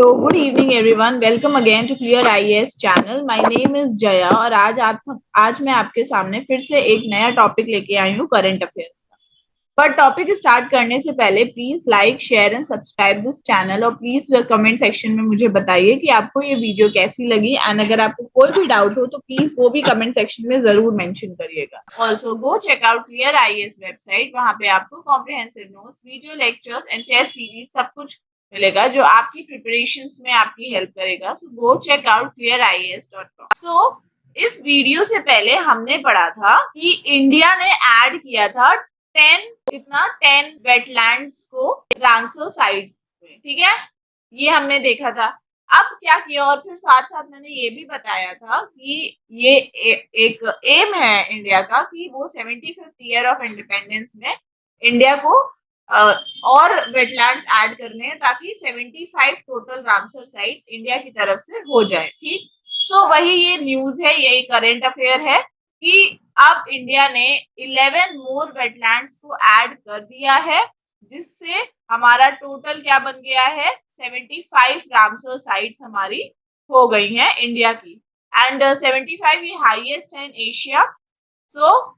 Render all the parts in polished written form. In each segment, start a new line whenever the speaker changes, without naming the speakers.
good evening everyone. Welcome again to Clear IAS channel. My name is Jaya और आज मैं आपके सामने फिर से एक नया टॉपिक लेके आई हूँ करंट अफेयर्स का। पर टॉपिक स्टार्ट करने से पहले please like share and subscribe this channel और प्लीज कमेंट सेक्शन में मुझे बताइए कि आपको ये वीडियो कैसी लगी एंड अगर आपको कोई भी डाउट हो तो प्लीज वो भी कमेंट सेक्शन में जरूर मेंशन करिएगा। Also go check out clear IAS website, वहां पे आपको comprehensive notes, video lectures and test series सब कुछ मिलेगा जो आपकी प्रिपरेशंस में आपकी हेल्प करेगा। सो गो चेक आउट clearias.com। सो इस वीडियो से पहले हमने पढ़ा था कि इंडिया ने ऐड किया था 10 वेटलैंड्स को रामसर साइट में, ठीक है, ये हमने देखा था। अब क्या किया और फिर साथ साथ मैंने ये भी बताया था कि ये एक एम है इंडिया का कि वो 75th ईयर ऑफ इंडिपेंडेंस में इंडिया को और वेटलैंड्स ऐड करने हैं ताकि 75 टोटल रामसर साइट्स इंडिया की तरफ से हो जाए। ठीक, सो वही ये न्यूज है, यही करंट अफेयर है कि अब इंडिया ने 11 मोर वेटलैंड्स को ऐड कर दिया है, जिससे हमारा टोटल क्या बन गया है, 75 रामसर साइट्स हमारी हो गई हैं इंडिया की। एंड 75 ये हाईएस्ट है in Asia. So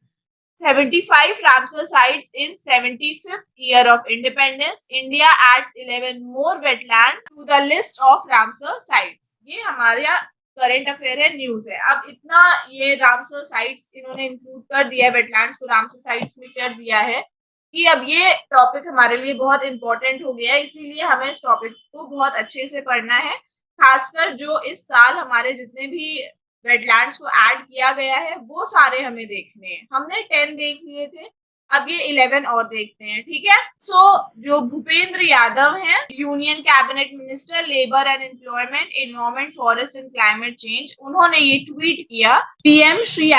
75 Ramsar sites in 75th year of independence. India adds 11 more wetland to the list of Ramsar sites. ये हमारा करंट अफेयर है, न्यूज है। अब इतना ये रामसर साइट्स इन्होंने इंक्लूड कर दिया है, वेटलैंड्स को रामसर साइट्स में कर दिया है कि अब ये टॉपिक हमारे लिए बहुत इंपॉर्टेंट हो गया है। इसीलिए हमें इस टॉपिक को बहुत अच्छे से पढ़ना है, खासकर जो इस साल हमारे जितने भी वेटलैंड्स को ऐड किया गया है वो सारे हमें देखने हैं। हमने 10 देख लिए थे, अब ये 11 और देखते हैं, ठीक है। सो जो भूपेंद्र यादव हैं, union cabinet minister labour and employment, environment, forest and climate change, उन्होंने ये ट्वीट किया, PM Shri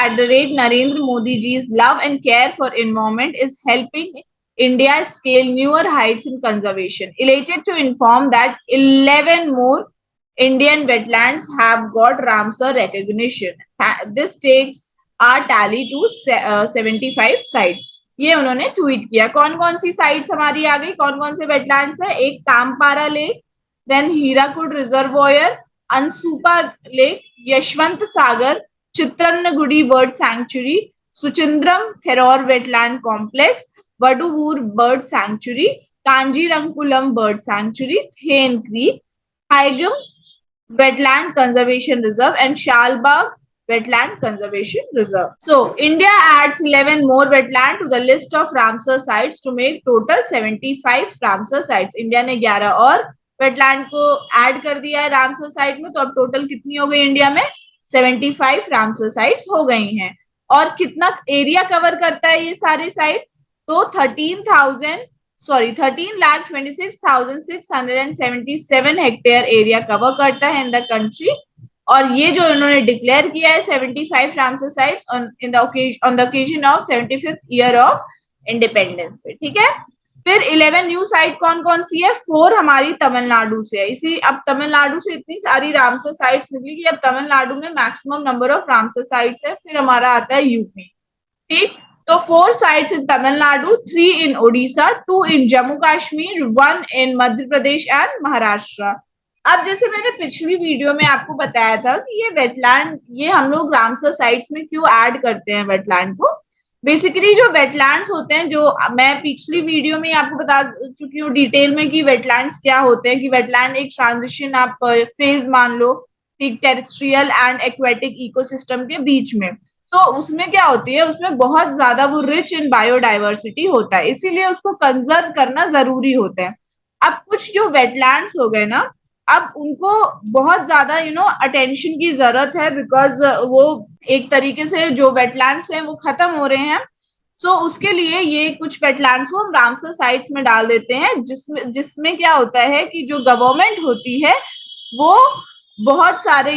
@Narendra Modi ji love and care for environment is helping India scale newer heights in conservation. Elated to inform that 11 more Indian wetlands have got Ramsar recognition. This takes our tally to 75 sites. ये उन्होंने tweet किया। कौन कौन सी sites हमारी आ गई, कौन कौन से वेटलैंड्स है, एक Tampara lake, then Hirakud reservoir, Ansupa lake, Yashwant Sagar, Chitrangudi bird sanctuary, Suchindram Theroor wetland complex, Vaduvur bird sanctuary, Kanjirankulam bird sanctuary, Thane creek, Haigam Wetland Conservation Reserve and Shalbag Wetland Conservation Reserve. So, India adds 11 more wetland to the list of Ramsar sites to make total 75 Ramsar sites. India ने 11 और wetland को add कर दिया है Ramsar site में, तो अब total कितनी हो गई इंडिया में, 75 रामसर साइट्स हो गई हैं। और कितना एरिया कवर करता है ये सारी साइट्स, तो 13,26,677 हेक्टेयर एरिया कवर करता है इन द कंट्री। और ये जो इन्होंने डिक्लेयर किया है 75 Ramsar sites on the occasion of 75th year of independence पे, ठीक है। फिर 11 न्यू साइट कौन कौन सी है, 4 हमारी तमिलनाडु से है। इसी अब तमिलनाडु से इतनी सारी रामसर साइट्स निकली कि अब तमिलनाडु में maximum number of Ramsar sites है। फिर हमारा आता है यूपी, ठीक, तो 4 sites in Tamil Nadu, 3 in Odisha, 2 in Jammu Kashmir, 1 in Madhya Pradesh and Maharashtra. अब जैसे मैंने पिछली वीडियो में आपको बताया था कि ये वेटलैंड, ये हम लोग रामसर साइट्स में क्यों ऐड करते हैं वेटलैंड को। बेसिकली जो वेटलैंड्स होते हैं, जो मैं पिछली वीडियो में आपको बता चुकी हूँ डिटेल में कि वेटलैंड्स क्या होते हैं, कि वेटलैंड एक ट्रांजिशन आप फेज मान लो, ठीक, टेरेस्ट्रियल एंड एक्वेटिक इकोसिस्टम के बीच में। तो उसमें क्या होती है, उसमें बहुत ज्यादा वो रिच इन बायोडाइवर्सिटी होता है, इसीलिए उसको कंजर्व करना जरूरी होता है। अब कुछ जो वेटलैंड्स हो गए ना, अब उनको बहुत ज्यादा अटेंशन की जरूरत है, बिकॉज वो एक तरीके से जो वेटलैंड्स हैं वो खत्म हो रहे हैं। सो उसके लिए ये कुछ वेटलैंड्स को हम रामसर साइट्स में डाल देते हैं, जिसमें जिसमें क्या होता है कि जो गवर्नमेंट होती है वो बहुत सारे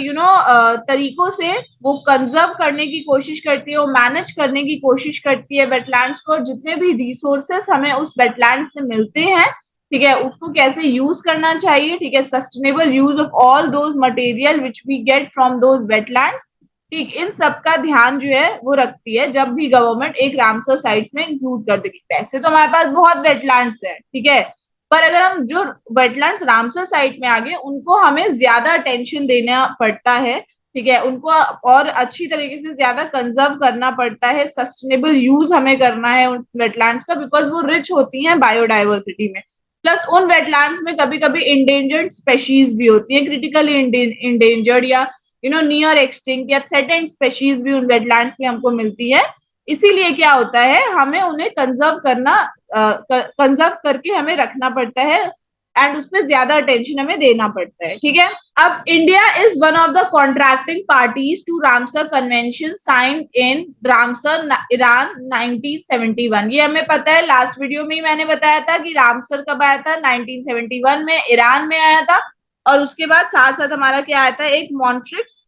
तरीकों से वो कंजर्व करने की कोशिश करती है, वो मैनेज करने की कोशिश करती है वेटलैंड्स को। जितने भी रिसोर्सेस हमें उस वेटलैंड से मिलते हैं, ठीक है, उसको कैसे यूज करना चाहिए, ठीक है, sustainable use of all those material which we get from those wetlands, ठीक, इन सब का ध्यान जो है वो रखती है जब भी गवर्नमेंट एक रामसर साइट्स में इंक्लूड कर देगी। वैसे तो हमारे पास बहुत वेटलैंड्स है, ठीक है, पर अगर हम जो वेटलैंड्स रामसर साइट में आ गए उनको हमें ज्यादा अटेंशन देना पड़ता है, ठीक है, उनको और अच्छी तरीके से ज्यादा कंजर्व करना पड़ता है, सस्टेनेबल यूज हमें करना है उन वेटलैंड्स का, बिकॉज वो रिच होती हैं बायोडाइवर्सिटी में। प्लस उन वेटलैंड्स में कभी कभी इंडेंजर्ड स्पेशीज भी होती है, क्रिटिकली इंडेंजर्ड या नियर एक्सटिंक्ट या थ्रेटेंड स्पेशीज भी उन वेटलैंड्स में हमको मिलती है। इसीलिए क्या होता है, हमें उन्हें कंजर्व करना, कंजर्व करके हमें रखना पड़ता है एंड उसमें ज्यादा अटेंशन हमें देना पड़ता है, ठीक है। अब India is one of the contracting parties to Ramsar convention signed in Ramsar Iran 1971। ये हमें पता है, लास्ट वीडियो में ही मैंने बताया था कि रामसर कब आया था, 1971 में ईरान में आया था। और उसके बाद साथ साथ हमारा क्या आया था, एक मॉन्ट्रिक्स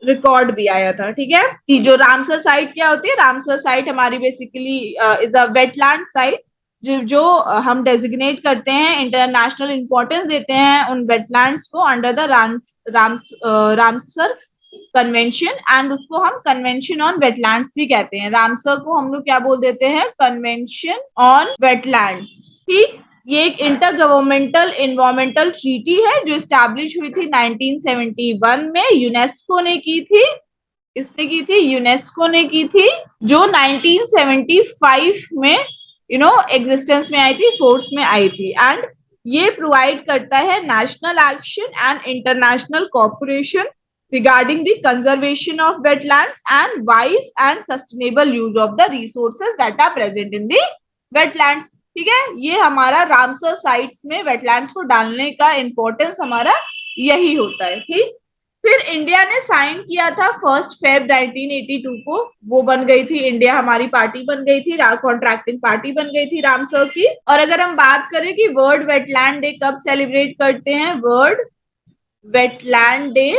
रिकॉर्ड भी आया था, ठीक है। कि जो रामसर साइट क्या होती है, रामसर साइट हमारी basically is a wetland site, जो हम डेजिग्नेट करते हैं, इंटरनेशनल इंपॉर्टेंस देते हैं उन वेटलैंड्स को under the Ramsar convention, and उसको हम कन्वेंशन ऑन वेटलैंड्स भी कहते हैं। रामसर को हम लोग क्या बोल देते हैं, कन्वेंशन ऑन वेटलैंड्स, ठीक। ये एक इंटर गवर्नमेंटल इन्वायरमेंटल ट्रीटी है जो स्टैब्लिश हुई थी 1971 में, यूनेस्को ने की थी। इसने की थी, यूनेस्को ने की थी, जो 1975 में एग्जिस्टेंस में आई थी, फोर्स में आई थी। एंड ये प्रोवाइड करता है national action and international cooperation regarding the conservation of wetlands and wise and sustainable use of the resources that are present in the wetlands, ठीक है। ये हमारा रामसर साइट्स में वेटलैंड्स को डालने का इंपॉर्टेंस हमारा यही होता है, ठीक। फिर इंडिया ने साइन किया था 1 फेब 1982 को, वो बन गई थी इंडिया, हमारी पार्टी बन गई थी, कॉन्ट्रैक्टिंग पार्टी बन गई थी रामसर की। और अगर हम बात करें कि वर्ल्ड वेटलैंड डे कब सेलिब्रेट करते हैं, वर्ल्ड वेटलैंड डे,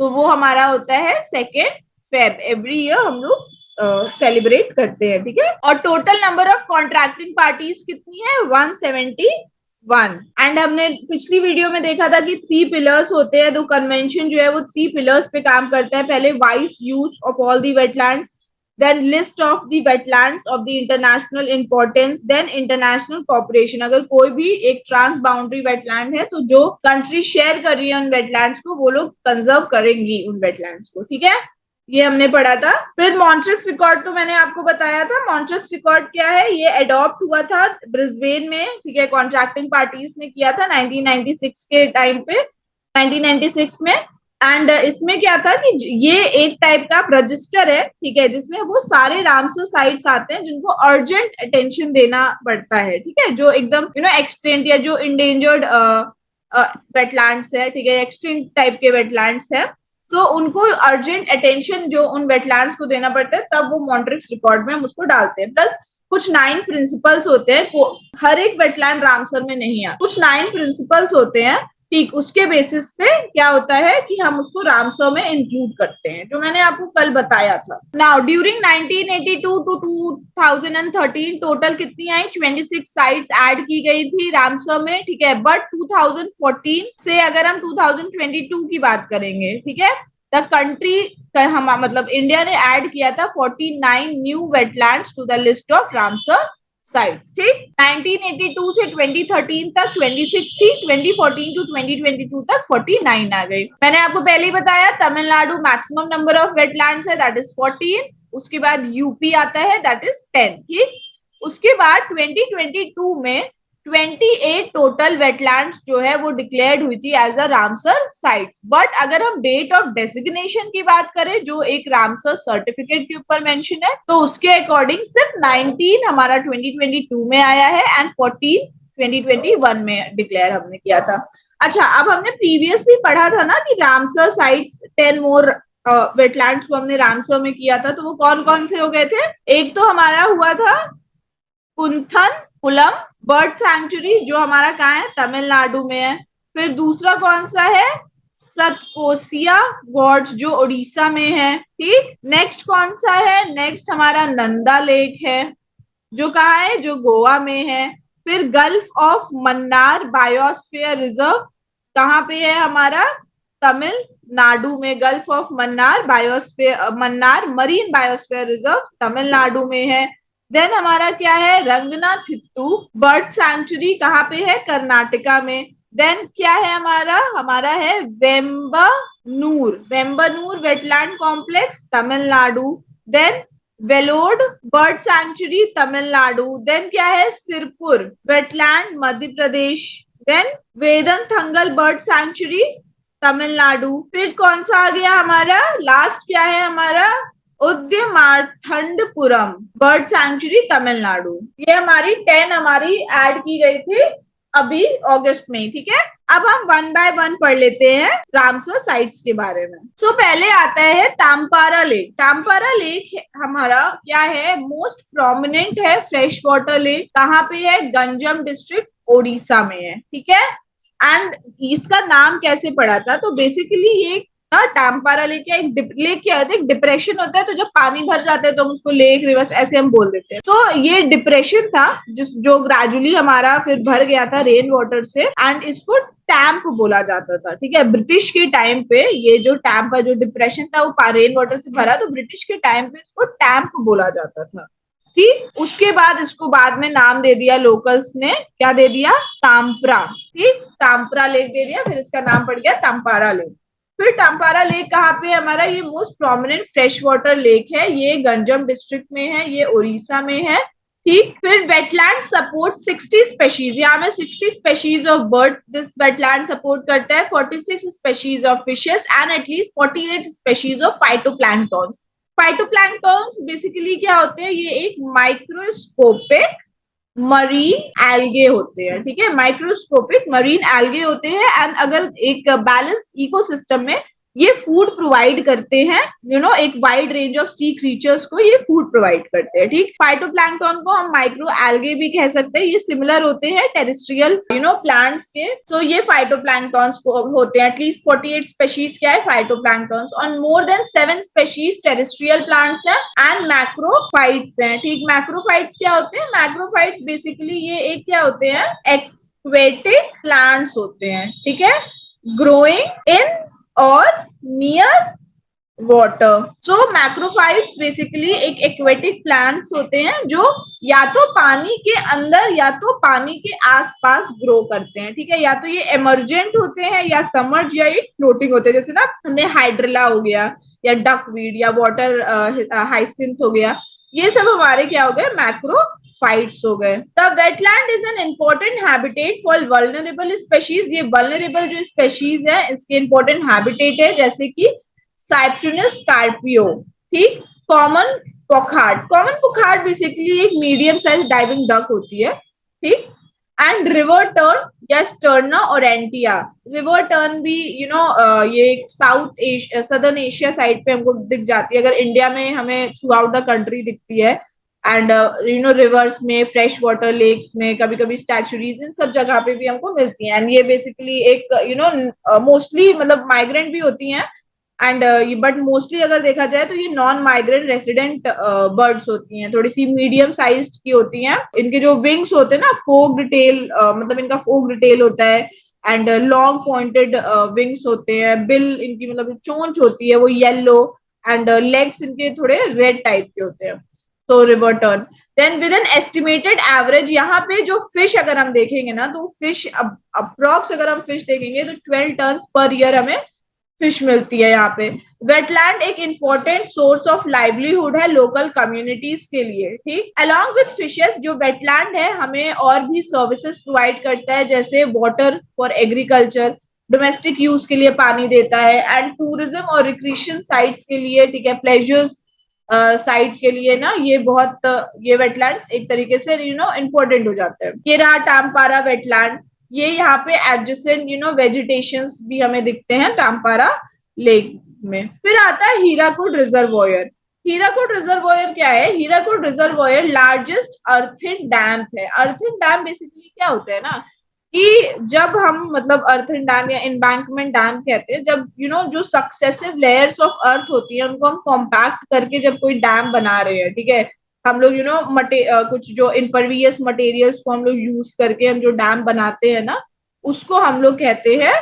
तो वो हमारा होता है 2 फेब, एवरी ईयर हम लोग सेलिब्रेट करते हैं, ठीक है। और total number of contracting parties कितनी है, 171। एंड हमने पिछली वीडियो में देखा था कि 3 पिलर्स होते हैं, तो कन्वेंशन जो है वो 3 पिलर्स पे काम करता है। पहले vice use of all the wetlands, then list of the wetlands of the international importance, then international cooperation। अगर कोई भी एक ट्रांस बाउंड्री वेटलैंड है तो जो कंट्री शेयर कर रही है उन वेटलैंड्स को, वो लोग कंजर्व करेंगी उन वेटलैंड्स को, ठीक है। ये हमने पढ़ा था। फिर मॉन्ट्रिक्स रिकॉर्ड तो मैंने आपको बताया था। मॉन्ट्रिक्स रिकॉर्ड क्या है, ये अडॉप्ट हुआ था ब्रिस्बेन में, ठीक है, कॉन्ट्रैक्टिंग पार्टीज ने किया था 1996 के टाइम पे, 1996 में। एंड इसमें क्या था कि ये एक टाइप का रजिस्टर है, ठीक है, जिसमें वो सारे रामसर साइट्स आते हैं जिनको अर्जेंट अटेंशन देना पड़ता है, ठीक है, जो एकदम एक्सटेंट या जो इंडेंजर्ड वेटलैंड्स है, ठीक है, एक्सटेंट टाइप के वेटलैंड्स है। सो उनको अर्जेंट अटेंशन जो उन वेटलैंड्स को देना पड़ता है, तब वो मॉन्ट्रिक्स रिकॉर्ड में हम उसको डालते हैं। प्लस कुछ 9 प्रिंसिपल्स होते हैं, हर एक वेटलैंड रामसर में नहीं आता, कुछ 9 प्रिंसिपल्स होते हैं, ठीक। उसके बेसिस पे क्या होता है कि हम उसको रामसर में इंक्लूड करते हैं, जो मैंने आपको कल बताया था। नाउ ड्यूरिंग 1982 टू 2013 टोटल कितनी आई, 26 साइट्स ऐड की गई थी रामसर में, ठीक है। बट 2014 से अगर हम 2022 की बात करेंगे, ठीक है, द कंट्री हम मतलब इंडिया ने ऐड किया था 49 new wetlands to the list of Ramsar sites, ठीक। 1982 से 2013 तक 26 थी, 2014 टू 2022 तक 49 आ गई। मैंने आपको पहले ही बताया Tamil Nadu maximum number of wetlands है, दैट इज 14। उसके बाद यूपी आता है, दैट इज 10, ठीक। उसके बाद 2022 में 28 टोटल वेटलैंड्स जो है वो डिक्लेयर्ड हुई थी as a Ramsar sites. But अगर हम डेट ऑफ डेजिग्नेशन की बात करें, जो एक रामसर सर्टिफिकेट के ऊपर मेंशन है, तो उसके अकॉर्डिंग सिर्फ 19 हमारा 2022 में आया है एंड 14 2021 में डिक्लेयर हमने किया था। अच्छा, अब हमने प्रीवियसली पढ़ा था ना कि रामसर साइट्स 10 मोर वेटलैंड्स को हमने रामसर में किया था, तो वो कौन कौन से हो गए थे। एक तो हमारा हुआ था कुंथन कुलम बर्ड सैंक्चुरी, जो हमारा कहाँ है, तमिलनाडु में है। फिर दूसरा कौन सा है, सतकोसिया गॉर्ज, जो उड़ीसा में है, ठीक। नेक्स्ट कौन सा है, नेक्स्ट हमारा नंदा लेक है, जो कहाँ है, जो गोवा में है। फिर gulf of Mannar biosphere reserve कहाँ पे है हमारा, तमिलनाडु में। Gulf of Mannar biosphere, Mannar marine biosphere reserve Tamil Nadu में है। देन हमारा क्या है, रंगनाथिट्टू बर्ड सैंक्चुरी कहाँ पे है, कर्नाटका में। देन क्या है हमारा है Vembannur wetland complex Tamil Nadu. Then Vellode bird sanctuary Tamil Nadu. Then क्या है, Sirpur wetland Madhya Pradesh. Then Vedanthangal bird sanctuary Tamil Nadu. फिर कौन सा आ गया हमारा, लास्ट क्या है हमारा, उद्यमार्थंडपुरम बर्ड सैंक्चुरी तमिलनाडु। ये हमारी 10 हमारी ऐड की गई थी अभी अगस्त में, ठीक है। अब हम वन बाय वन पढ़ लेते हैं रामसर साइट्स के बारे में। सो पहले आता है तामपारा लेक। तामपारा लेक हमारा क्या है, मोस्ट प्रोमिनेंट है फ्रेश वाटर लेक। कहाँ पे है, गंजम डिस्ट्रिक्ट ओडिशा में है, ठीक है। एंड इसका नाम कैसे पड़ा था, तो बेसिकली ये टामपारा लेक या एक लेक क्या होता है, एक डिप्रेशन होता है, तो जब पानी भर जाता है तो हम उसको लेक रिवर्स ऐसे हम बोल देते हैं। तो ये डिप्रेशन था जो ग्रेजुअली हमारा फिर भर गया था रेन वाटर से, एंड इसको टैंप बोला जाता था, ठीक है। ब्रिटिश के टाइम पे ये जो टैंप जो डिप्रेशन था वो रेन वाटर से भरा, तो ब्रिटिश के टाइम पे इसको टैंप बोला जाता था, ठीक। उसके बाद इसको बाद में नाम दे दिया लोकल्स ने, क्या दे दिया, ताम्परा, ठीक, ताम्परा लेक दे दिया, फिर इसका नाम पड़ गया तम्पारा लेक। फिर टम्पारा लेक कहाँ पे हमारा, ये most prominent fresh water lake है, ये गंजम डिस्ट्रिक्ट में है, ये उड़ीसा में है, ठीक। फिर वेटलैंड सपोर्ट 60 स्पेशीज, यहाँ में 60 species of bird this wetland support करता है, 46 species of fishes and at least 48 species of phytoplanktons. Phytoplanktons basically क्या होते हैं, ये एक माइक्रोस्कोपिक मरीन एल्गे होते हैं, ठीक है, माइक्रोस्कोपिक मरीन एल्गे होते हैं। एंड अगर एक बैलेंस्ड इकोसिस्टम में ये फूड प्रोवाइड करते हैं, एक wide range of sea creatures को ये फूड प्रोवाइड करते हैं, ठीक। फाइटोप्लैंक्टन को हम माइक्रो एल्गे भी कह सकते हैं, ये सिमिलर होते हैं टेरेस्ट्रियल प्लांट्स के। सो ये फाइटोप्लैंक्टॉन्स होते हैं, एटलीस्ट 48 स्पेशीज क्या है, फाइटोप्लैंक्टॉन्स, और more than 7 species terrestrial plants हैं एंड मैक्रोफाइट्स हैं, ठीक। मैक्रोफाइट्स क्या होते हैं, मैक्रोफाइट्स बेसिकली ये एक क्या होते हैं, एक्वेटिक प्लांट्स होते हैं, ठीक है, ग्रोइंग इन और नियर वाटर। सो मैक्रोफाइट्स बेसिकली एक एक्वेटिक प्लांट्स होते हैं जो या तो पानी के अंदर या तो पानी के आसपास ग्रो करते हैं, ठीक है। या तो ये एमरजेंट होते हैं या समर्ज या ये फ्लोटिंग होते हैं, जैसे ना हमने हाइड्रिला हो गया या डकवीड या वाटर हाइसिंथ हो गया, ये सब हमारे क्या हो गए, मैक्रोफाइट्स हो गए। The wetland is an important habitat for vulnerable species. ये वल्नरेबल जो स्पेशीज है इसके इम्पोर्टेंट हैबिटेट है, जैसे कि साइप्रिनस स्कॉर्पियो, ठीक, कॉमन पोखार्ड। कॉमन पोखार्ड बेसिकली एक मीडियम साइज डाइविंग डक होती है, ठीक। एंड रिवर टर्न या स्टर्ना ओरेंटिया। रिवर टर्न भी ये south Asia southern Asia side पे हमको दिख जाती है, अगर इंडिया में हमें थ्रू आउट द कंट्री दिखती है। एंड रिवर्स में, फ्रेश वाटर लेक्स में, कभी कभी स्टैचुरीज, इन सब जगह पे भी हमको मिलती हैं। एंड ये बेसिकली एक मोस्टली मतलब माइग्रेंट भी होती हैं, एंड बट मोस्टली अगर देखा जाए तो ये नॉन माइग्रेंट रेसिडेंट बर्ड्स होती हैं, थोड़ी सी मीडियम साइज की होती हैं। इनके जो विंग्स होते हैं ना, फोक्ड टेल, मतलब इनका फोक्ड टेल होता है, एंड लॉन्ग पॉइंटेड विंग्स होते हैं। बिल इनकी मतलब चोंच होती है वो येलो, एंड लेग्स इनके थोड़े रेड टाइप के होते हैं। तो river tern, then with an estimated average, यहाँ पे जो फिश अगर हम देखेंगे ना, तो फिश अप्रॉक्स अगर हम फिश देखेंगे तो 12 टन पर ईयर हमें फिश मिलती है यहाँ पे। वेटलैंड एक इंपॉर्टेंट सोर्स ऑफ लाइवलीहुड है लोकल कम्युनिटीज के लिए, ठीक। अलॉन्ग विथ फिशेस, जो वेटलैंड है हमें और भी सर्विसेज प्रोवाइड करता है, जैसे water for agriculture, domestic use के लिए पानी देता है, एंड टूरिज्म और रिक्रिएशन साइट्स के लिए, ठीक है, प्लेजर्स साइट के लिए ना, ये बहुत ये वेटलैंड्स एक तरीके से इंपॉर्टेंट हो जाते हैं। ये रहा टामपारा वेटलैंड, ये यहाँ पे एडजेसेंट वेजिटेशंस भी हमें दिखते हैं टामपारा लेक में। फिर आता है हीराकुड रिजर्वॉयर। हीराकुड रिजर्वॉयर क्या है, Hirakud reservoir largest earthen dam है। अर्थन डैम बेसिकली क्या होता है ना, कि जब हम मतलब अर्थन डैम या एम्बैंकमेंट डैम कहते हैं, जब जो सक्सेसिव लेयर्स ऑफ अर्थ होती है उनको हम कॉम्पैक्ट करके जब कोई डैम बना रहे हैं, ठीक है, हम लोग कुछ जो इम्परवियस मटेरियल्स को हम लोग यूज करके हम जो डैम बनाते हैं ना, उसको हम लोग कहते हैं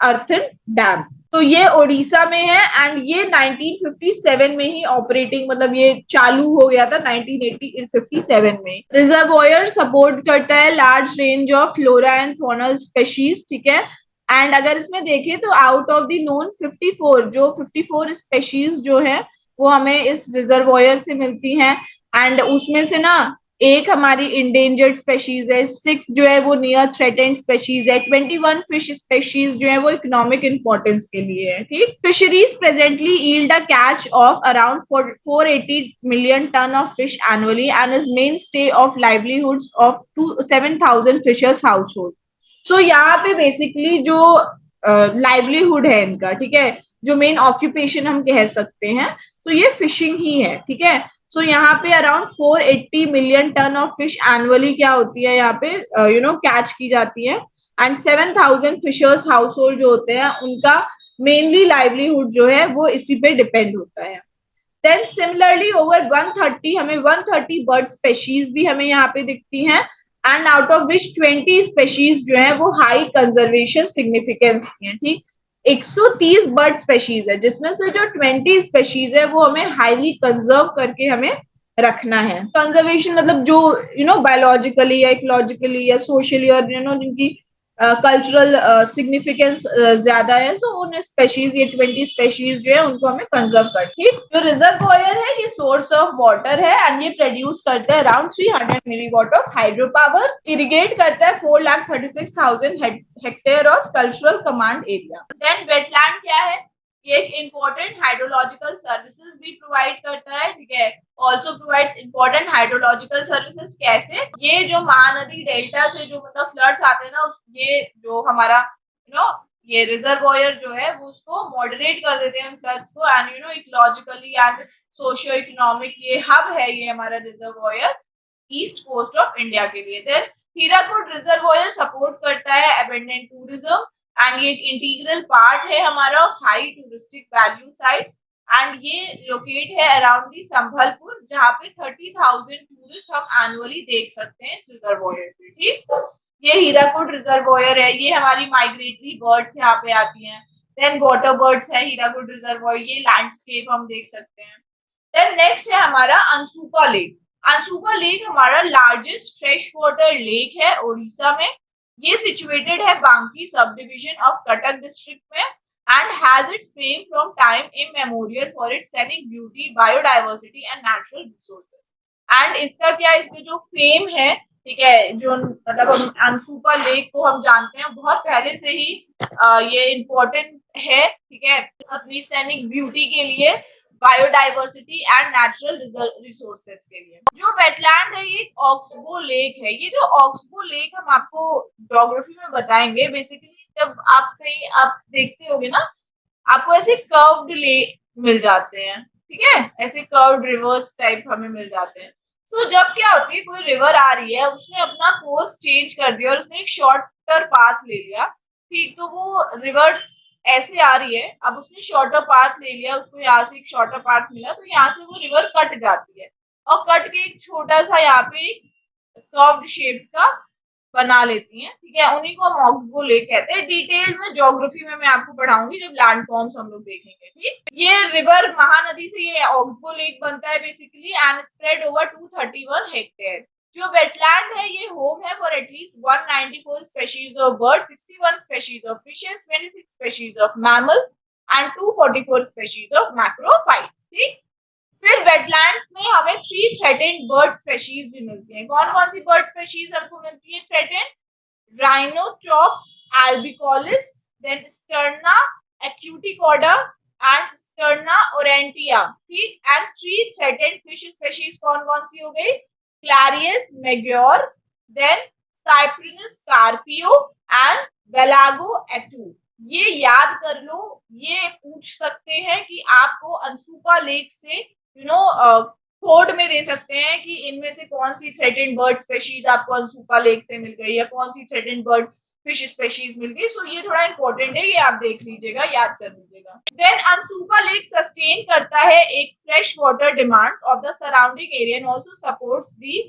अर्थन डैम। तो ये ओडिशा में है एंड ये 1957 में ही ऑपरेटिंग मतलब ये चालू हो गया था 1957 में। रिजर्वोयर सपोर्ट करता है large range of flora and faunal species, ठीक है। एंड अगर इसमें देखें तो आउट ऑफ द नोन 54 जो 54 स्पेशीज जो है वो हमें इस रिजर्वोयर से मिलती हैं। एंड उसमें से ना एक हमारी इंडेंजर्ड स्पेशीज है, 6 जो है वो नियर थ्रेटेंड स्पेशीज है, 21 फिश स्पेशीज जो है वो इकोनॉमिक इंपॉर्टेंस के लिए है, ठीक। Fisheries presently yield a catch of around 480 million ton of fish annually and is mainstay of livelihoods of 7,000 fishers household. So यहाँ पे बेसिकली जो लाइवलीहुड है इनका, ठीक है, जो मेन ऑक्यूपेशन हम कह सकते हैं, तो ये फिशिंग ही है, ठीक है। सो यहाँ पे around 480 million ton of fish annually क्या होती है यहाँ पे कैच की जाती है। एंड 7,000 फिशर्स हाउस होल्ड जो होते हैं उनका मेनली लाइवलीहुड जो है वो इसी पे डिपेंड होता है। देन सिमिलरली ओवर 130 हमें 130 बर्ड स्पेशीज भी हमें यहाँ पे दिखती हैं and out of which 20 species जो है वो हाई कंजर्वेशन सिग्निफिकेंस की है, ठीक। 130 बर्ड स्पेशीज है जिसमें से जो 20 स्पेशीज है वो हमें हाईली कंजर्व करके हमें रखना है। कंजर्वेशन मतलब जो बायोलॉजिकली या इकोलॉजिकली या सोशली और जिनकी कल्चरल सिग्निफिकेंस ज्यादा है, सो उन स्पेशीज ये 20 स्पेशीज जो है उनको हमें कंजर्व कर, ठीक। जो रिजर्वोयर है ये सोर्स ऑफ वाटर है एंड ये प्रोड्यूस करता है around 300 milliwatt of hydro power, irrigate करता है 4,36,000 hectare of cultural command area. Then wetland क्या है, ये एक इम्पोर्टेंट हाइड्रोलॉजिकल सर्विसेज भी प्रोवाइड करता है, ठीक है। Also provides important hydrological services, कैसे, ये जो महानदी डेल्टा से जो मतलब फ्लड्स आते हैं ना, ये जो हमारा ये रिजर्वोयर जो है वो उसको मॉडरेट कर देते हैं फ्लड्स को and ecologically and socio economic ये हब है ये हमारा reservoir east coast of India के लिए। देन हीराकुड रिजर्वोयर सपोर्ट करता है अबंडेंट टूरिज्म एंड ये एक इंटीग्रल पार्ट है हमारा high touristic value sites and ये लोकेट है अराउंड दी संभलपुर जहाँ पे 30,000 टूरिस्ट हम एनुअली देख सकते हैं इस रिजर्वोयर पे, ठीक। ये हीराकुड रिजर्वोयर है, ये हमारी माइग्रेटरी बर्ड्स यहाँ पे आती हैं। देन वाटर बर्ड्स है हीराकुड रिजर्वोयर, ये लैंडस्केप हम देख सकते हैं। देन नेक्स्ट है हमारा अंसुपा लेक। अंसुपा लेक हमारा लार्जेस्ट फ्रेश वाटर लेक है उड़ीसा में। ये सिचुएटेड है Banki subdivision of Cuttack district में and has its fame from time immemorial for its scenic beauty, biodiversity and natural resources. And इसका क्या, इसके जो फेम है, ठीक है, जो मतलब हम अंसुपा लेक को हम जानते हैं बहुत पहले से ही ये इम्पोर्टेंट है, ठीक है, अपनी सैनिक ब्यूटी के लिए, बायोडाइवर्सिटी एंड नेचुरल रिसोर्सेज के लिए। जो वेटलैंड है ये ऑक्सबो लेक है। ये जो ऑक्सबो लेक हम आपको ज्योग्राफी में बताएंगे, बेसिकली जब आप कहीं आप देखते होगे ना, आपको ऐसे कर्व्ड लेक मिल जाते हैं, ठीक है, ऐसे कर्व्ड रिवर्स टाइप हमें मिल जाते हैं। सो जब क्या होती है, कोई रिवर आ रही है, उसने अपना कोर्स चेंज कर दिया और उसने एक शॉर्टर पाथ ले लिया, ठीक, तो वो रिवर्स ऐसे आ रही है, अब उसने शॉर्टर पाथ ले लिया, उसको यहाँ से एक शॉर्टर पाथ मिला, तो यहाँ से वो रिवर कट जाती है और कट के एक छोटा सा यहाँ पे एक कर्व्ड शेप का बना लेती हैं, ठीक है, उन्हीं को हम ऑक्सबो लेक कहते हैं। डिटेल में ज्योग्राफी में मैं आपको पढ़ाऊंगी जब लैंड फॉर्म्स हम लोग देखेंगे, ठीक। ये रिवर महानदी से ये ऑक्सबो लेक बनता है basically and spread over 231 hectare. जो वेटलैंड है ये होम है for at least 194 species of bird, 61 species of fishes, 26 species of mammals and 244 species of macrophytes, ठीक। फिर वेटलैंड्स में हमें 3 थ्रेटेंड बर्ड स्पीशीज भी मिलती हैं। कौन कौन सी बर्ड स्पीशीज हमको मिलती है threatened? Rhinotrops albicollis, then Sterna acuticauda and Sterna aurantia, ठीक। एंड 3 थ्रेटेंड फिश स्पीशीज कौन कौन सी हो गई? Clarias maggiore, then Cyprinus carpio and Belago atu। ये याद कर लो, ये पूछ सकते हैं कि आपको अंसुपा लेक से कोड में दे सकते हैं कि इनमें से कौन सी थ्रेटेंड बर्ड स्पीशीज आपको अंसुपा लेक से मिल गई या कौन सी थ्रेटेंड बर्ड फिश स्पीशीज मिल गई। सो ये थोड़ा इंपॉर्टेंट है, ये आप देख लीजिएगा, याद कर लीजिएगा। देन अंसुपा लेक सस्टेन करता है एक fresh water demands of the surrounding area and also supports the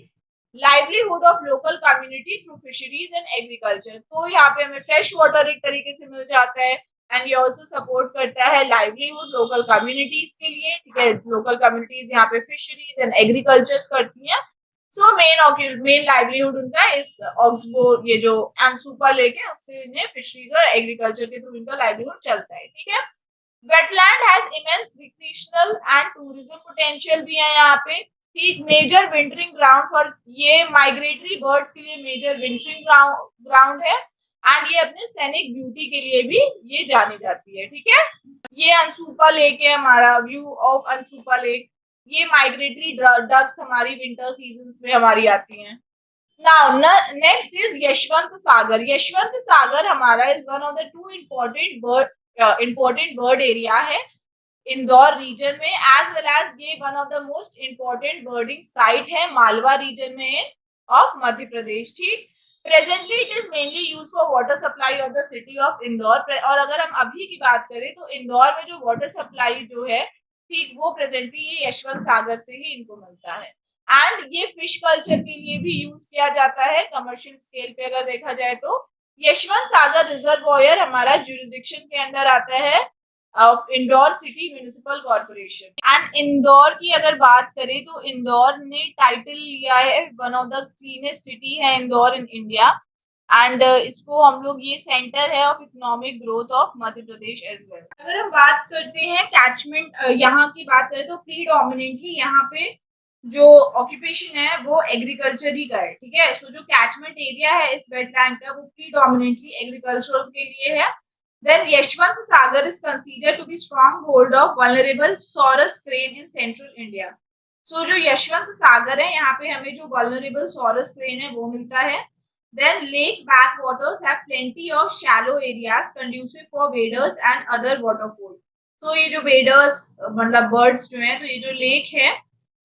livelihood of local community through fisheries and agriculture. तो यहाँ पे हमें फ्रेश वाटर एक तरीके से मिल जाता है, एंड ये ऑल्सो सपोर्ट करता है लाइवलीहुड लोकल कम्युनिटीज के लिए, ठीक है। लोकल कम्युनिटीज यहाँ पे फिशरीज एंड एग्रीकल्चर करती हैं। सो मेन लाइवलीहुड उनका इस ऑक्सबो ये जो एमसूपा लेक है उससे इन्हें फिशरीज और एग्रीकल्चर के थ्रू इनका लाइवलीहुड चलता है, ठीक है। Wetland has immense recreational and tourism potential भी है यहाँ पे, ठीक। मेजर विंटरिंग ग्राउंड फॉर ये माइग्रेटरी बर्ड्स के लिए मेजर विंटरिंग ग्राउंड है एंड ये अपने सैनिक ब्यूटी के लिए भी ये जानी जाती है, ठीक है। ये अनसुपा लेक है हमारा, व्यू ऑफ अनसुपा लेक। ये माइग्रेटरी डक्स हमारी विंटर सीजन्स में हमारी आती हैं। Now next is Yashwant Sagar. Yashwant Sagar हमारा is one of the two important bird area है इंदौर रीजन में, एज वेल एज ये one of the most important birding site है मालवा रीजन में ऑफ मध्य प्रदेश, ठीक। Presently it is mainly use for water supply of the city of Indore. और अगर हम अभी की बात करें तो इंदौर में जो वाटर सप्लाई जो है, ठीक, वो प्रेजेंटली ये यशवंत सागर से ही इनको मिलता है। एंड ये फिश कल्चर के लिए भी यूज किया जाता है कमर्शियल स्केल पे अगर देखा जाए तो। यशवंत सागर रिजर्वॉयर हमारा ज्यूरिसडिक्शन के अंदर आता है of Indore city municipal corporation. And Indore की अगर बात करें तो इंदौर ने टाइटल लिया है one of the cleanest city है इंदौर इन इंडिया एंड इसको हम लोग ये सेंटर है of economic growth of Madhya Pradesh as well. अगर हम बात करते हैं कैचमेंट यहाँ की बात करें तो प्रीडोमिनेटली यहाँ पे जो ऑक्यूपेशन है वो एग्रीकल्चर ही का है, ठीक है। सो जो कैचमेंट एरिया है इस वेटलैंड का वो प्रीडोमिनेटली एग्रीकल्चर के लिए है। Then Yashwant Sagar is considered to be stronghold of vulnerable Saurus crane in central India. So जो यशवंत सागर है यहाँ पे हमें जो vulnerable Saurus crane है वो मिलता है। Then lake backwaters have plenty of shallow areas conducive for waders and other waterfowl. तो ये जो waders मतलब birds जो हैं, तो ये जो lake है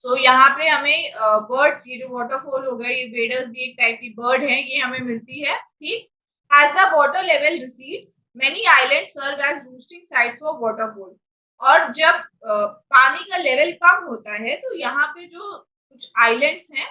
तो यहाँ पे हमें बर्ड्स ये जो वाटरफॉल हो गए, ये वेडर्स भी एक टाइप की बर्ड है, ये हमें मिलती है, ठीक। As the water level recedes many island serve as roosting sites for waterfowl. और जब पानी का लेवल कम होता है तो यहाँ पे जो कुछ आइलैंड्स हैं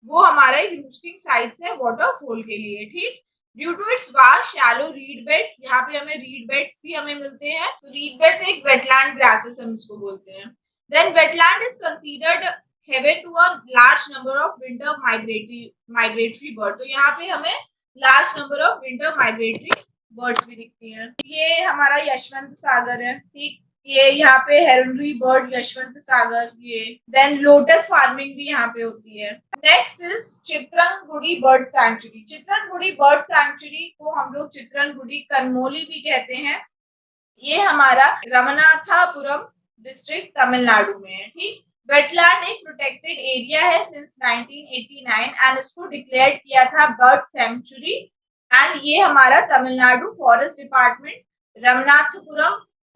वो हमारा एक रूस्टिंग साइट्स है वाटरफॉल के लिए, ठीक। Due to its vast shallow reed beds, यहाँ पे हमें रीड बेड्स भी हमें मिलते हैं। तो रीड बेड्स एक वेटलैंड ग्रासेस हम इसको बोलते हैं। Then wetland is considered haven to a large number of winter migratory bird. तो यहाँ पे हमें large number of winter migratory birds भी दिखती हैं। ये हमारा यशवंत सागर है, ठीक। ये यहाँ पे हेरनरी बर्ड यशवंत सागर, ये देन लोटस फार्मिंग भी यहाँ पे होती है। Next is Chitrangudi bird sanctuary. Chitrangudi bird sanctuary को हम लोग चित्रनगुड़ी कनमोली भी कहते हैं। ये हमारा रमनाथापुरम डिस्ट्रिक्ट तमिलनाडु में है, ठीक। वेटलैंड एक प्रोटेक्टेड एरिया है सिंस 1989 एंड इसको डिक्लेयर किया था बर्ड सेंचुरी एंड ये हमारा तमिलनाडु फॉरेस्ट डिपार्टमेंट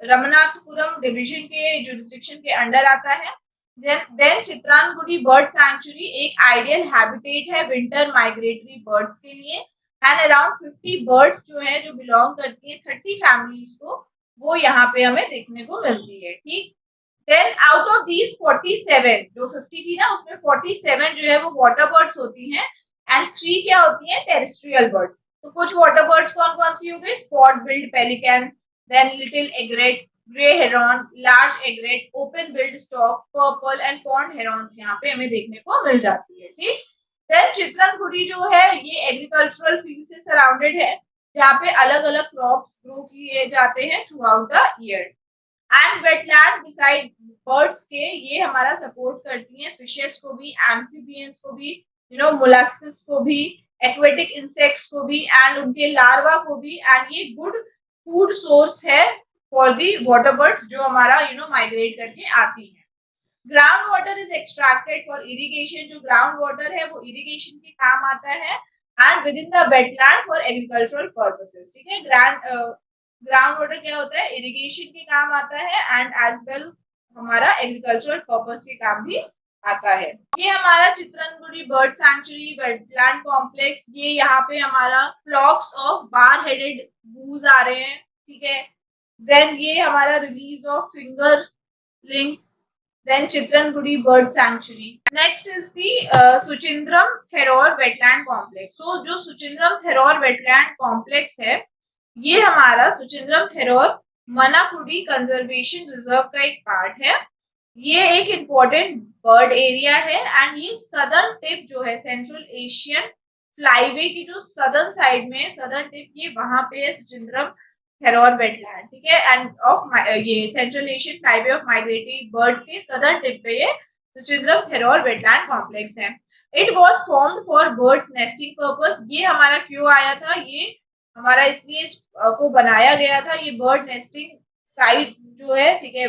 रमनाथपुरम डिवीजन के जुरिस्डिक्शन के अंडर आता है। देन चित्रानगुड़ी बर्ड सैंक्चुरी एक आइडियल हैबिटेट है विंटर माइग्रेटरी बर्ड्स के लिए एंड अराउंड 50 बर्ड्स जो है जो बिलोंग करती है 30 फैमिलीज को, वो यहाँ पे हमें देखने को मिलती है, ठीक। देन आउट ऑफ दीज 47 जो 50 थी ना उसमें 47 जो है वो वाटर बर्ड्स होती हैं एंड 3 क्या होती हैं टेरेस्ट्रियल बर्ड्स। तो कुछ वाटर बर्ड्स कौन कौन सी हो गई, spot billed pelican, then little egret, grey heron, large egret, open billed stork, purple and pond herons यहाँ पे हमें देखने को मिल जाती है, ठीक। देन चित्रनगुड़ी जो है ये एग्रीकल्चरल फील्ड से सराउंडेड है जहाँ पे अलग अलग क्रॉप्स ग्रो किए जाते हैं through out the year. And wetland beside birds के ये हमारा सपोर्ट करती हैं फिशेस को भी, एम्फीबियंस को भी, मोलस्कस को भी, एक्वेटिक इंसेक्ट्स को भी एंड उनके लार्वा को भी एंड ये गुड फूड सोर्स है फॉर दी वाटर बर्ड्स जो हमारा माइग्रेट करके आती है। Ground water is extracted for irrigation. जो ग्राउंड वाटर है वो इरिगेशन के काम आता है and with in the wetland for agricultural purposes, ठीक है। ग्राउंड वाटर क्या होता है, इरिगेशन के काम आता है एंड एज वेल हमारा एग्रीकल्चरल पर्पस के काम भी आता है। ये हमारा चित्रनगुड़ी बर्ड सैंक्चुरी वेटलैंड कॉम्प्लेक्स, ये यहाँ पे हमारा फ्लॉक्स ऑफ बार हेडेड गूज आ रहे हैं, ठीक है। देन ये हमारा release of fingerlings, then Chitrangudi bird sanctuary. Next is the Suchindram Theroor wetland complex. So जो सुचिंद्रम थेरोर वेटलैंड कॉम्प्लेक्स है ये हमारा सुचिंद्रम थेरोर मनाकुडी कंजर्वेशन रिजर्व का एक पार्ट है। ये एक इम्पोर्टेंट बर्ड एरिया है एंड ये सदर्न टिप जो है सेंट्रल एशियन फ्लाईवे की जो सदर्न साइड में सदर्न टिप ये वहां पे है सुचिंद्रम थेरोर वेटलैंड, ठीक है। एंड ऑफ ये central Asian flyway of migratory birds के सदर्न टिप पे ये सुचिंद्रम थेरोर वेटलैंड कॉम्प्लेक्स है। It was formed for birds nesting purpose. ये हमारा क्यों आया था, ये हमारा इसलिए को बनाया गया था, ये बर्ड नेस्टिंग साइट जो है, ठीक है,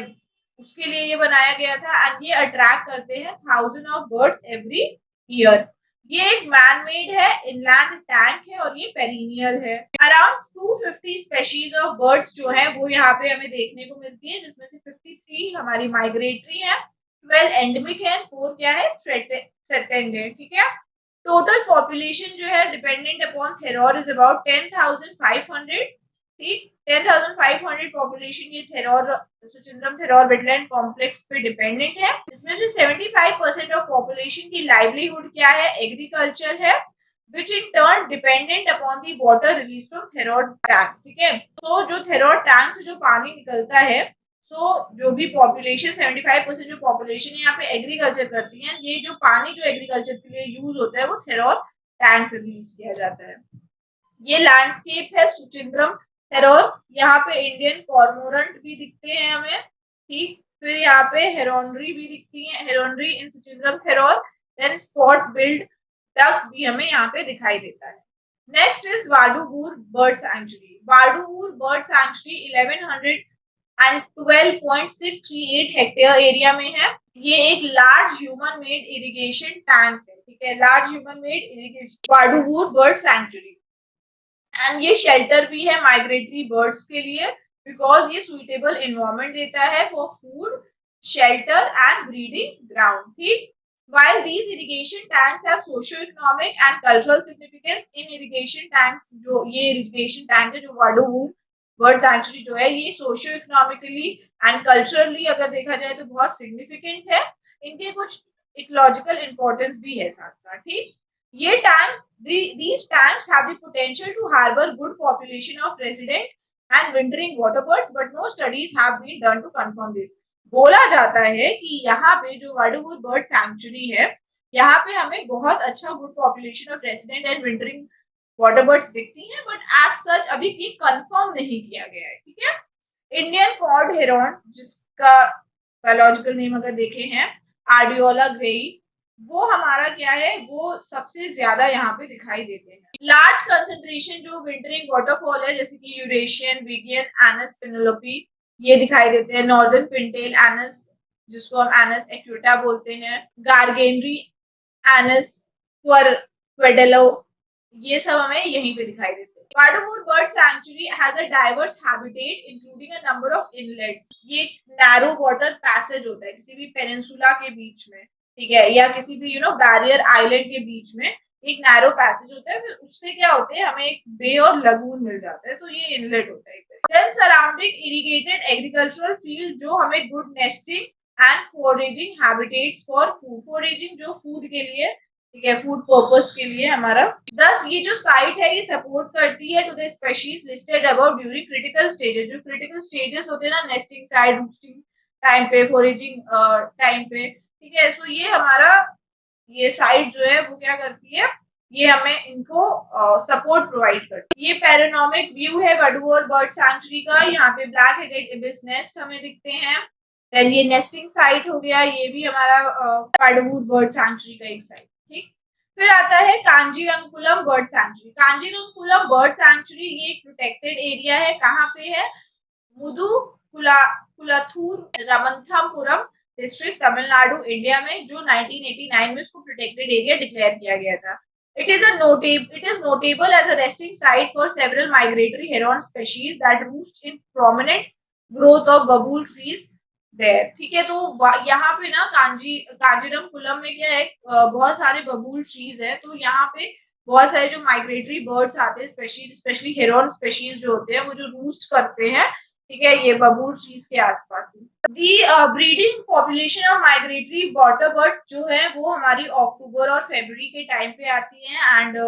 उसके लिए ये बनाया गया था। एंड ये अट्रैक्ट करते हैं thousand of birds every year. ये एक मैन मेड है, इनलैंड टैंक है और ये पेरिनियल है। अराउंड 250 स्पेशीज ऑफ बर्ड्स जो है वो यहाँ पे हमें देखने को मिलती है, जिसमें से 53 हमारी माइग्रेटरी है, 12 एंडेमिक है, 4 क्या है, थ्रेटेंड है, ठीक है। टोटल पॉपुलेशन जो है डिपेंडेंट अपॉन थेरोर इज अबाउट 10,500, ठीक, 10,500 पॉपुलेशन ये थेरोर सुचिंद्रम थेरोर वेटलैंड कॉम्प्लेक्स पे डिपेंडेंट है। इसमें से 75% ऑफ पॉपुलेशन की लाइवलीहुड क्या है, एग्रीकल्चर है, which in turn dependent upon the water release from Theroor tank, ठीक है। तो जो थेरोर टैंक से जो पानी निकलता है, सो जो भी पॉपुलेशन 75% जो पॉपुलेशन यहाँ पे एग्रीकल्चर करती है, ये जो पानी जो एग्रीकल्चर के लिए यूज होता है वो थेरोर टैंक से रिलीज किया जाता है। ये लैंडस्केप है सुचिंद्रम थेरोर। यहाँ पे इंडियन कॉर्मोरेंट भी दिखते हैं हमें, ठीक। फिर यहाँ पे हेरोनरी भी दिखती है, heronry in Suchindram Theroor. Then spot billed duck भी हमें यहाँ पे दिखाई देता है। Next is Vaduvur bird sanctuary. Vaduvur bird sanctuary 1112.638 hectare area में है। ये एक large human made irrigation tank है, ठीक है, large human made irrigation Vaduvur bird sanctuary. And ये शेल्टर भी है माइग्रेटरी बर्ड्स के लिए, बिकॉज ये सुइटेबल इन्वायरमेंट देता है for food, shelter and breeding ground, ठीक। While these irrigation tanks have socio-economic and cultural significance, in irrigation tanks जो ये irrigation tank है जो वाडुवूर बर्ड सैंक्चुरी जो है, ये सोशियो इकोनॉमिकली एंड कल्चरली अगर देखा जाए तो बहुत सिग्निफिकेंट है। इनके कुछ इकोलॉजिकल इंपॉर्टेंस भी है साथ साथ, ठीक। ये tank these tanks have the potential to harbor good population of resident and wintering water birds, but no studies have been done to confirm this. बोला जाता है कि यहाँ पे जो वाडुवूर बर्ड सैंक्चुरी है, यहाँ पे हमें बहुत अच्छा good population of resident and wintering water birds दिखती हैं, बट एज सच अभी ये कंफर्म नहीं किया गया है, ठीक है। इंडियन कॉर्ड हेरॉन, जिसका बायोलॉजिकल नेम अगर देखे हैं आर्डियोला ग्रेई, वो हमारा क्या है, वो सबसे ज्यादा यहाँ पे दिखाई देते हैं। लार्ज कंसेंट्रेशन जो विंटरिंग वाटरफॉल है, जैसे कि यूरेशियन, विगियन, एनस पेनेलोपी, ये दिखाई देते हैं। नॉर्दर्न पिनटेल एनस, जिसको हम एनस एक्यूटा बोलते हैं, गार्गेनरी एनस क्वेडेलो, ये सब हमें यहीं पे दिखाई देते हैं। Vaduvur bird sanctuary has a diverse habitat including a number of inlets. ये नैरो वाटर पैसेज होता है किसी भी पेनिनसुला के बीच में, ठीक है, या किसी भी बैरियर आइलैंड के बीच में एक नैरो पैसेज होता है, फिर उससे क्या होते हैं, हमें एक बे और लगून मिल जाता है, तो ये इनलेट होता है। Then surrounding irrigated agricultural field जो हमें good nesting and foraging habitats for food, foraging जो फूड के लिए, ठीक है, फूड पर्पस के लिए हमारा। दस ये जो साइट है ये सपोर्ट करती है to the species listed above during critical stages. जो क्रिटिकल स्टेजेस होते हैं ना, नेस्टिंग साइड, रूस्टिंग टाइम पे, फोरेजिंग टाइम पे, ठीक है। सो ये हमारा ये साइट जो है वो क्या करती है, ये हमें इनको सपोर्ट प्रोवाइड करती है। ये पैरानॉमिक व्यू है वाडुवूर बर्ड सैंक्चुरी का। यहाँ पे ब्लैक हेडेड इबिस नेस्ट हमें दिखते हैं। देन ये नेस्टिंग साइट हो गया, ये भी हमारा वाडुवूर बर्ड सैंक्चुरी का एक साइट, ठीक। फिर आता है कांजीरंगकुलम bird sanctuary. Kanjirankulam bird sanctuary ये एक प्रोटेक्टेड एरिया है, कहाँ पे है, मुदुकुलथूर रामनाथपुरम डिस्ट्रिक्ट, तमिलनाडु, इंडिया में, जो 1989 में इसको प्रोटेक्टेड एरिया डिक्लेयर किया गया था। It is notable as a resting site for several migratory heron species that roost in prominent growth of babul trees there, ठीक है। तो यहाँ पे ना कांजीरंगकुलम में क्या है, बहुत सारे बबूल ट्रीज है, तो यहाँ पे बहुत सारे जो माइग्रेटरी बर्ड्स आते हैं, स्पेशली हेरोन स्पेशीज जो होते हैं वो जो रूस्ट करते हैं ठीक है, ये बबूल ट्रीज के आसपास है। The breeding population of migratory water birds जो है वो हमारी अक्टूबर और फरवरी के टाइम पे आती है। एंड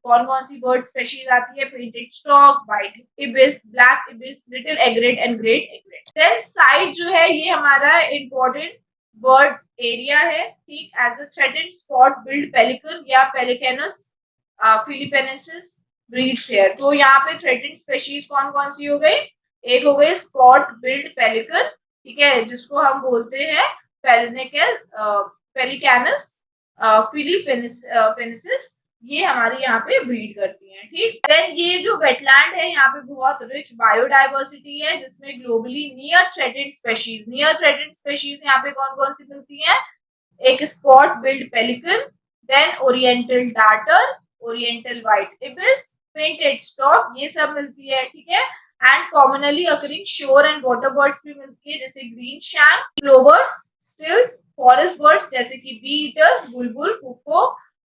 कौन कौन सी बर्ड स्पेशीज आती है? Painted stork, white ibis, black ibis, little egret and great egret. Then site जो है ये हमारा इम्पोर्टेंट बर्ड एरिया है, ठीक। As a threatened spot billed pelican या पेलिकैनस फिलिपेनेसिस ब्रीड्स हियर। तो यहाँ पे थ्रेटेंड स्पेशीज कौन कौन सी हो गई? एक हो गई स्पॉट बिल्ड पेलिकन, ठीक है, जिसको हम बोलते हैं पेलिनिकल पेलिकैनस फिलिपेनेसिस, ये हमारे यहाँ पे ब्रीड करती हैं, ठीक। देन ये जो वेटलैंड है यहाँ पे बहुत रिच बायोडाइवर्सिटी है, जिसमें ग्लोबली नियर थ्रेटेड स्पेशीज यहाँ पे कौन कौन सी मिलती हैं? एक spot billed pelican, then oriental darter, oriental white ibis, painted stork, ये सब मिलती है, ठीक है। And commonly occurring shore and water birds भी मिलती है, जैसे green shank, plovers, stilts, forest birds जैसे कि बी ईटर्स, बुलबुल, कुको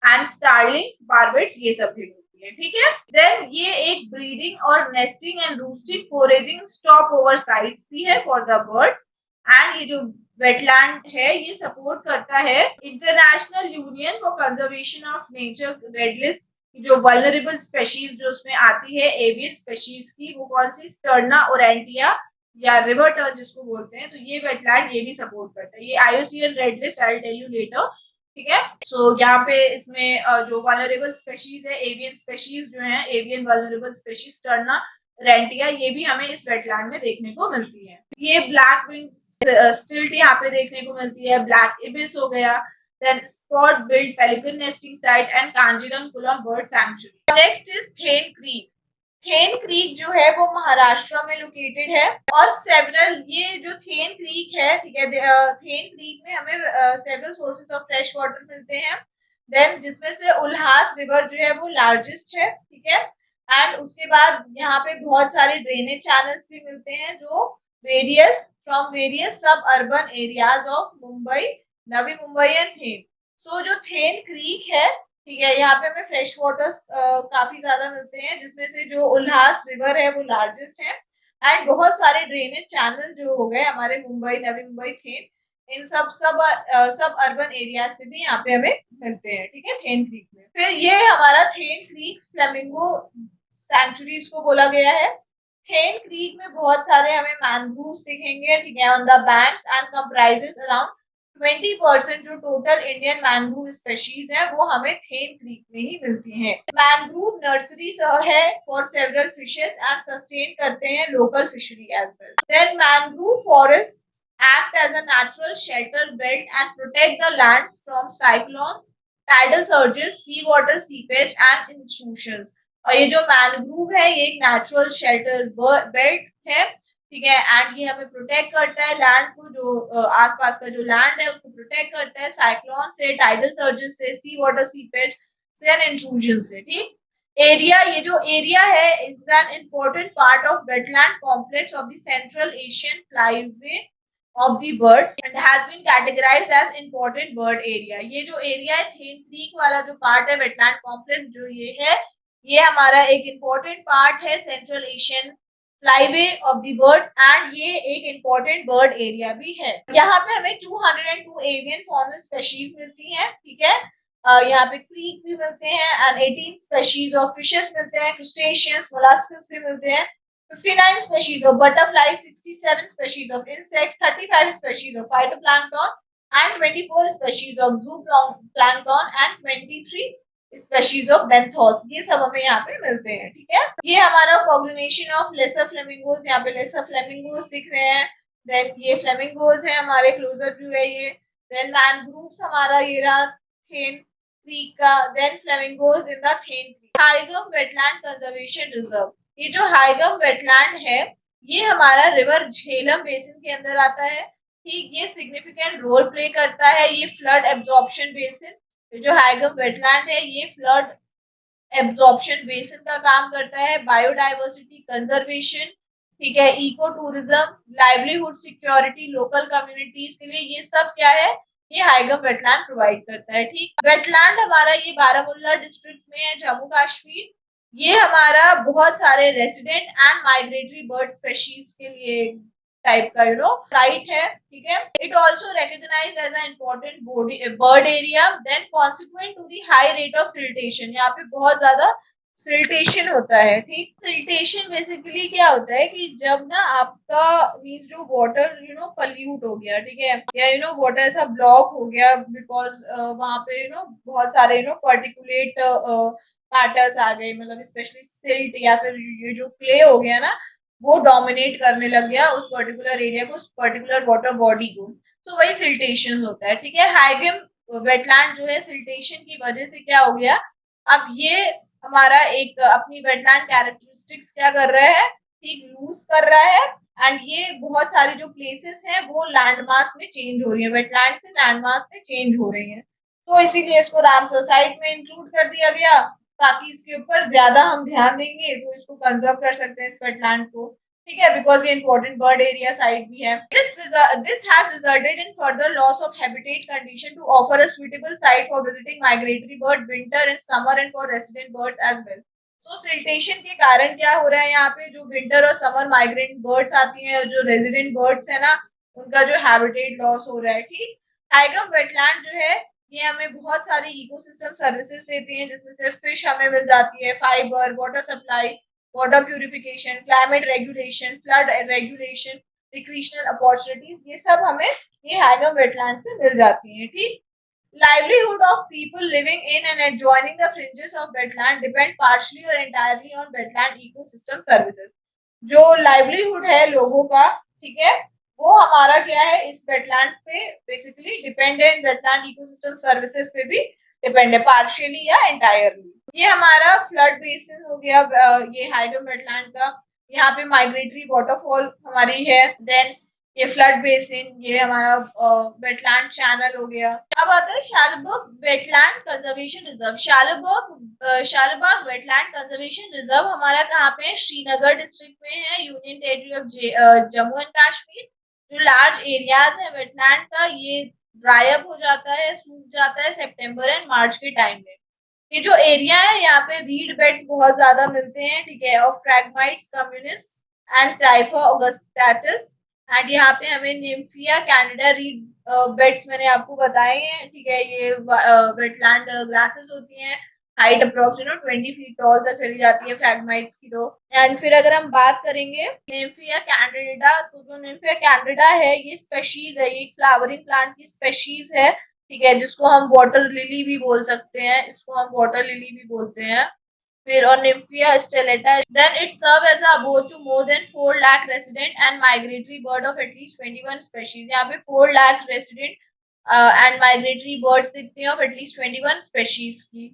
एंड स्टारलिंग्स, बार्बेट्स, ये सब भी मिलती है, ठीक है। देन ये एक ब्रीडिंग और nesting and रूस्टिंग foraging stop over sites भी है फॉर द बर्ड्स। एंड ये जो वेटलैंड है ये सपोर्ट करता है international union for conservation of nature red list. जो वल्नरेबल स्पेशीज जो उसमें आती है एवियन स्पेशीज की, वो कौन सी? स्टर्ना ओरेंटिया या रिवर टर्न जिसको बोलते हैं। तो ये वेटलैंड ये भी सपोर्ट करता है। ये IUCN red list, I will tell you later, ठीक है। सो यहाँ पे इसमें जो वल्नरेबल स्पेशीज है, एवियन स्पेशीज जो है, avian vulnerable species sterna aurantia, ये भी हमें इस वेटलैंड में देखने को मिलती है। ये ब्लैक विंग स्टिल्ट यहाँ पे देखने को मिलती है, ब्लैक इबिस हो गया, then spot billed pelican nesting site and Kanjirangpuram bird sanctuary. Next is Thane creek. Thane creek जो है वो महाराष्ट्र में लोकेटेड है, और सेवरल, ये जो थेन क्रीक है, ठीक है, थेन क्रीक में हमें several sources of fresh water मिलते हैं। देन जिसमें से उल्हास रिवर जो है वो लार्जेस्ट है, ठीक है। एंड उसके बाद यहाँ पे बहुत सारे ड्रेनेज चैनल्स भी मिलते हैं जो वेरियस सब urban areas of Mumbai, Navi Mumbai and Thane. So जो थेन क्रीक है, ठीक है, यहाँ पे हमें फ्रेश वाटर्स काफी ज्यादा मिलते हैं, जिसमें से जो उल्हास रिवर है वो लार्जेस्ट है। एंड बहुत सारे ड्रेनेज चैनल जो हो गए हमारे मुंबई, नवी मुंबई, थेन, इन सब अर्बन एरिया से भी यहाँ पे हमें मिलते हैं, ठीक है, थेन क्रीक में। फिर ये हमारा थेन क्रीक फ्लेमिंगो सैंक्चुरीज को बोला गया है। थेन क्रीक में बहुत सारे हमें मैंग्रोव्स दिखेंगे, ठीक है, on the banks and comprises around 20% जो टोटल इंडियन मैंग्रोव स्पेशीज है वो हमें थेन क्रीक में ही मिलती हैं। मैंग्रोव नर्सरी है for several fishes and sustain करते हैं local fishery as well. Then mangrove forest act as a natural shelter belt and protect the lands from cyclones, tidal surges, seawater seepage and intrusions। और ये जो mangrove है ये एक natural shelter belt है, ठीक है, एंड ये हमें प्रोटेक्ट करता है लैंड को, जो आसपास का जो लैंड है उसको प्रोटेक्ट करता है साइक्लोन से, टाइडल सर्जेस से, सी वाटर सीपेज से एंड इंट्रूजन से, ठीक। एरिया, ये जो एरिया है is an important part of wetland complex of the central Asian flyway of the birds and has been categorized as important bird area। ये जो area है थेन क्रीक वाला जो पार्ट है वेटलैंड कॉम्प्लेक्स जो ये है, ये हमारा एक इम्पोर्टेंट पार्ट है Central Asian flyway of the birds, and ये एक इम्पोर्टेंट बर्ड एरिया भी है। यहाँ पे हमें 202 एवियन फॉनल स्पेशीज मिलती हैं, ठीक है। यहाँ पे क्रीक भी मिलते हैं एंड 18 स्पेशीज ऑफ फिशेस मिलते हैं, क्रुस्टेशियंस, मोलस्कस भी मिलते हैं, 59 species of butterflies, 67 species of insects, 35 species of phytoplankton and 24 species of zooplankton and 23 species of benthos। ये सब हमें यहाँ पे मिलते हैं, ठीक है। ये हमारा पॉपुलेशन ऑफ लेसर फ्लेमिंगोज, यहाँ पे लेसर फ्लेमिंगोज दिख रहे हैं। देन ये फ्लेमिंगोज है हमारे, क्लोजर व्यू है ये। देन मैनग्रूव्स हमारा ये रहा थेन क्रीक का। Then flamingos in the Thane creek. Haigam wetland conservation reserve, ये जो हाईगम वेटलैंड है ये हमारा रिवर झेलम बेसिन के अंदर आता है, ठीक। ये सिग्निफिकेंट रोल प्ले करता है, ये फ्लड एब्जॉर्प्शन बेसिन, जो हाईगम वेटलैंड है ये फ्लड एब्जॉर्प्शन बेसिन का काम करता है, बायोडाइवर्सिटी कंजर्वेशन, ठीक है, eco tourism, livelihood security local communities के लिए, ये सब क्या है? ये हाईगम वेटलैंड प्रोवाइड करता है, ठीक। वेटलैंड हमारा ये बारामूला डिस्ट्रिक्ट में है, जम्मू कश्मीर। ये हमारा बहुत सारे resident and migratory bird species के लिए टाइप का साइट है, ठीक है। It also recognised as a important bird area, then consequent to the high rate of siltation, यहाँ पे बहुत ज्यादा सिल्टेशन होता है, ठीक। सिल्टेशन बेसिकली क्या होता है कि जब ना आपका मीन्स जो वाटर पल्यूट हो गया, ठीक है, या वाटर ऐसा ब्लॉक हो गया बिकॉज वहां पे बहुत सारे पर्टिकुलेट मैटर्स आ गए, मतलब स्पेशली सिल्ट या फिर ये जो क्ले हो गया ना, वो डोमिनेट करने लग गया उस पर्टिकुलर एरिया को, उस पर्टिकुलर वाटर बॉडी को, तो वही सिल्टेशन होता है, ठीक है। हाइगम वेटलैंड जो है सिल्टेशन की वजह से क्या हो गया, अब ये हमारा एक अपनी वेटलैंड कैरेक्टरिस्टिक्स क्या कर रहा है, ठीक, लूज कर रहा है। एंड ये बहुत सारी जो प्लेसेस हैं वो लैंडमास में चेंज हो रही है, वेटलैंड से लैंडमास में चेंज हो रही है, तो इसीलिए इसको रामसर साइट में इंक्लूड कर दिया गया, ताकि इसके ऊपर ज्यादा हम ध्यान देंगे तो इसको कंजर्व कर सकते हैं इस वेटलैंड को, ठीक है, बिकॉज ये इंपॉर्टेंट बर्ड एरिया साइट भी है। This has resulted in further loss of habitat condition to offer a suitable site for visiting migratory bird winter and summer and for resident birds as well. So siltation के कारण क्या हो रहा है, यहाँ पे जो विंटर और समर माइग्रेंट बर्ड्स आती हैं, जो रेजिडेंट बर्ड्स है ना, उनका जो हैबिटेट लॉस हो रहा है, ठीक। टाइगम वेटलैंड जो है ये हमें बहुत सारी इकोसिस्टम सर्विसेज देती हैं, जिसमें से फिश हमें मिल जाती है, fibre, water supply, water purification, climate regulation, flood regulation, recreational opportunities, ये सब हमें ये हाइगम वेटलैंड से मिल जाती हैं, ठीक। Livelihood of people living in and adjoining the fringes of wetland depend partially or entirely on wetland ecosystem services. जो livelihood है लोगों का, ठीक है, वो हमारा क्या है इस वेटलैंड्स पे बेसिकली डिपेंड है, वेटलैंड इकोसिस्टम सर्विसेज पे भी डिपेंड है, पार्शियली या एंटायरली। ये हमारा फ्लड बेसिन हो गया, ये हाइड्रो वेटलैंड का, यहाँ पे माइग्रेटरी वाटरफॉल हमारी है, देन ये फ्लड बेसिन, ये हमारा वेटलैंड चैनल हो गया। अब आता है Shallabugh wetland conservation reserve. Shallabugh wetland conservation reserve हमारा कहाँ पे है, श्रीनगर डिस्ट्रिक्ट में है, union territory of Jammu and Kashmir. जो लार्ज एरियाज है वेटलैंड का, ये ड्राई अप हो जाता है, सूख जाता है सितंबर एंड मार्च के टाइम में। ये जो एरिया है यहाँ पे रीड बेड्स बहुत ज्यादा मिलते हैं, ठीक है, और फ्रैगमाइट्स कम्युनिस एंड टाइफा ऑगस्टाटिस, एंड यहाँ पे हमें निम्फिया कैनेडा रीड बेड्स मैंने आपको बताए हैं, ठीक है, ये वेटलैंड ग्रासेस होती हैं, हाइट अप्रोक्स 20 फीट टॉल तक चली जाती है फ्रैगमाइट्स की, तो एंड फिर अगर हम बात करेंगे निम्फिया कैंडिडा, तो जो निम्फिया कैंडिडा है ये स्पेशीज है, ये फ्लावरिंग प्लांट की स्पेशीज है, ठीक है, जिसको हम वाटर लिली भी बोल सकते हैं, इसको हम वाटर लिली भी बोलते हैं। फिर और nymphaea stellata, then it serve as a abode to more than 4 lakh resident and migratory bird of at least 21 species। यहाँ पे 4 lakh resident and migratory birds दिखते हैं ऑफ एटलीस्ट 21 स्पेशीज की।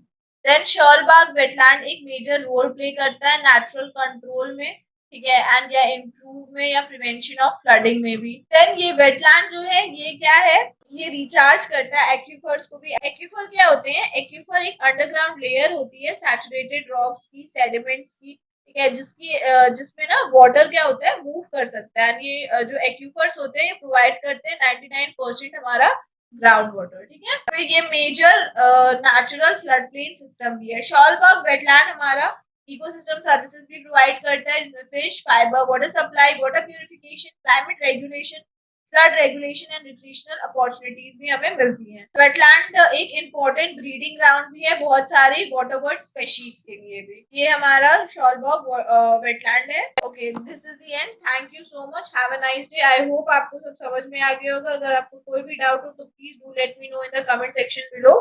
देन शॉलबाग वेटलैंड एक मेजर रोल प्ले करता है natural control में, ठीक है, एंड या इम्प्रूव में या प्रिवेंशन ऑफ फ्लडिंग में भी। देन ये वेटलैंड जो है ये क्या है, ये रिचार्ज करता है एक्वीफर्स को भी। एक्वीफर क्या होते हैं, एक्वीफर एक अंडरग्राउंड लेयर होती है सैचुरेटेड रॉक्स की, सेडिमेंट्स की, ठीक है, जिसमें ना वाटर क्या होता है मूव कर सकता है। ये जो एक्वीफर्स होते हैं ये प्रोवाइड करते हैं 99% हमारा ग्राउंड वाटर, ठीक है। फिर ये major natural flood plain system भी है। शॉलबर्ग वेटलैंड हमारा इकोसिस्टम सर्विसेज भी प्रोवाइड करता है, जिसमें fish, fibre, water supply, water purification, climate regulation, flood regulation and recreational opportunities भी हमें मिलती हैं। वेटलैंड एक इम्पोर्टेंट ब्रीडिंग ग्राउंड भी है बहुत सारी वाटर बर्ड स्पेशीज के लिए भी। ये हमारा शॉलबर्ग वेटलैंड है। Okay, this is the end, thank you so much, have a nice day. I hope आपको सब समझ में आ गया होगा। अगर आपको कोई भी डाउट हो तो please do let me know in the comment section below.